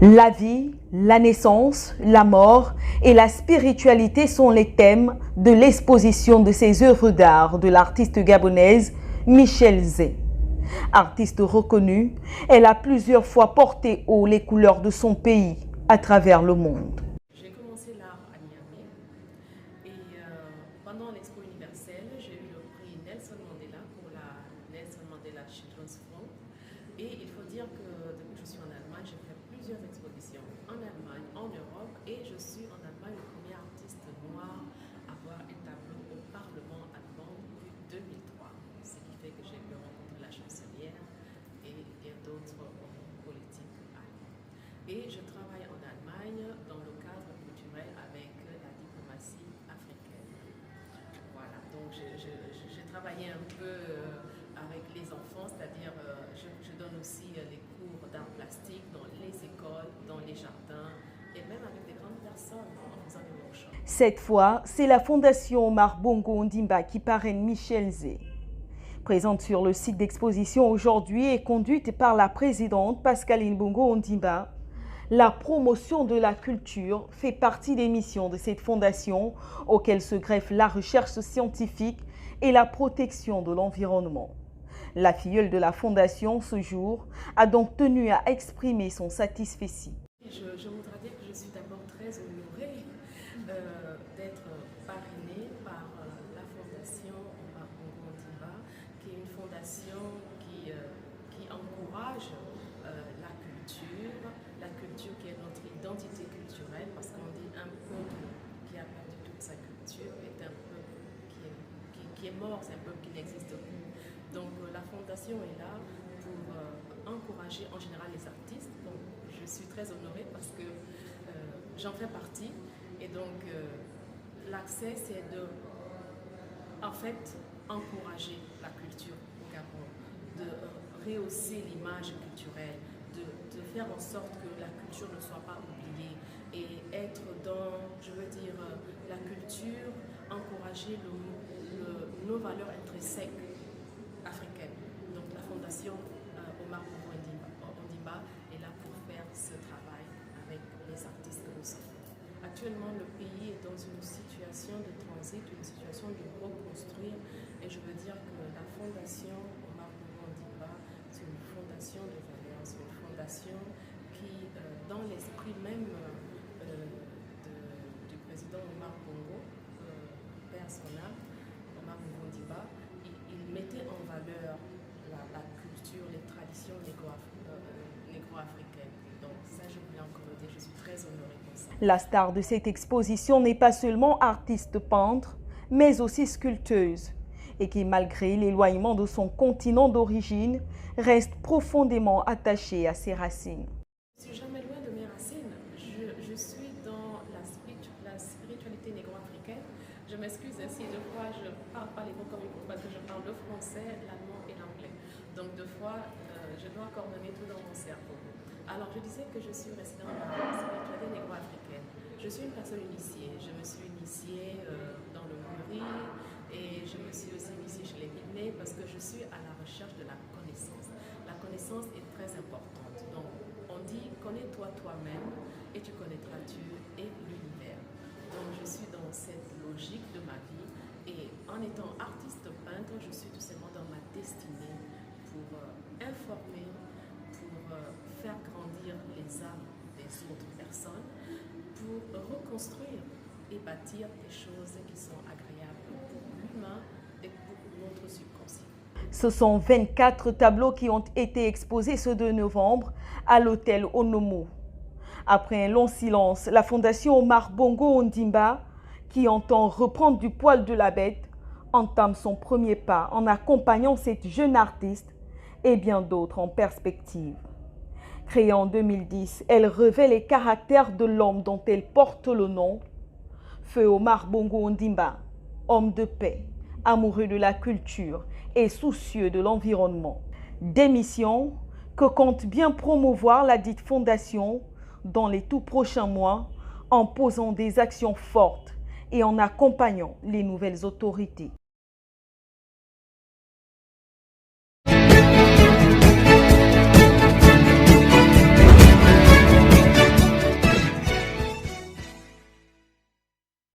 La vie, la naissance, la mort et la spiritualité sont les thèmes de l'exposition de ces œuvres d'art de l'artiste gabonaise Michel Zé. Artiste reconnue, elle a plusieurs fois porté haut les couleurs de son pays à travers le monde. J'ai commencé l'art à Niamey et pendant l'Expo universelle, j'ai eu le prix Nelson Mandela pour la Nelson Mandela Children's Fund. Et il faut dire que depuis que je suis en Allemagne, j'ai fait plusieurs expositions en Allemagne, en Europe, et je suis en Allemagne le premier artiste noir à avoir un tableau au Parlement allemand depuis 2003. Ce qui fait que j'ai pu rencontrer la chancelière et d'autres hommes politiques allemands. Et je travaille en Allemagne dans le cadre culturel avec la diplomatie africaine. Voilà, donc j'ai travaillé un peu avec les enfants, c'est-à-dire je donne aussi les cours d'art plastique dans les écoles, dans les jardins et même avec des grandes personnes en faisant des workshops. Cette fois, c'est la Fondation Omar Bongo Ondimba qui parraine Michel Zé. Présente sur le site d'exposition aujourd'hui et conduite par la présidente Pascaline Bongo Ondimba, la promotion de la culture fait partie des missions de cette fondation auxquelles se greffe la recherche scientifique et la protection de l'environnement. La filleule de la fondation, ce jour, a donc tenu à exprimer son satisfecit. Je voudrais dire que je suis d'abord très honorée d'être parrainée par la fondation Omar Bongo Ondimba, qui est une fondation qui encourage la culture qui est notre identité culturelle, parce qu'on dit un peuple qui a perdu toute sa culture est un peuple qui est mort, c'est un peuple qui n'existe plus. Donc la fondation est là pour encourager en général les artistes. Donc je suis très honorée parce que j'en fais partie, et donc l'accès c'est de en fait encourager la culture au Gabon, de rehausser l'image culturelle, de faire en sorte que la culture ne soit pas oubliée et être dans, je veux dire, la culture, encourager nos valeurs intrinsèques africaines. Donc la fondation Omar Bongo Ondimba est là pour faire ce travail avec les artistes que nous sommes. Actuellement, le pays est dans une situation de transit, une situation de reconstruire, et je veux dire que la fondation Omar Bongo Ondimba, c'est une fondation de valeurs, c'est une fondation qui, dans l'esprit même du président Omar Bongo, père son âme, Omar Bongo Ondimba, il mettait en valeur la culture, les traditions négro-africaines. Donc ça, je voulais encore le dire, je suis très honorée pour ça. La star de cette exposition n'est pas seulement artiste peintre, mais aussi sculpteuse, et qui, malgré l'éloignement de son continent d'origine, reste profondément attachée à ses racines. Je ne suis jamais loin de mes racines. Je suis dans la spiritualité négro-africaine. Je m'excuse si deux fois je ne parle pas les mots comme il faut, parce que je parle le français, l'allemand et l'anglais. Donc deux fois, je dois coordonner tout dans mon cerveau. Alors je disais que je suis restée dans la spiritualité négro-africaine. Je suis une personne initiée. Je me suis initiée dans le Mouri, et je me suis aussi initiée chez les Guinéens parce que je suis à la recherche de la connaissance. La connaissance est très importante. Donc on dit connais-toi toi-même et tu connaîtras Dieu et l'univers. Donc je suis dans cette logique de ma vie, et en étant artiste peintre, je suis tout simplement dans ma destinée pour informer, pour faire grandir les âmes des autres personnes, pour reconstruire et bâtir des choses qui sont agréables pour l'humain et pour notre subconscient. Ce sont 24 tableaux qui ont été exposés ce 2 novembre à l'hôtel Onomo. Après un long silence, la fondation Omar Bongo Ondimba, qui entend reprendre du poil de la bête, entame son premier pas en accompagnant cette jeune artiste et bien d'autres en perspective. Créée en 2010, elle revêt les caractères de l'homme dont elle porte le nom. Feu Omar Bongo Ondimba, homme de paix, amoureux de la culture et soucieux de l'environnement. Des missions que compte bien promouvoir la dite fondation dans les tout prochains mois, en posant des actions fortes et en accompagnant les nouvelles autorités.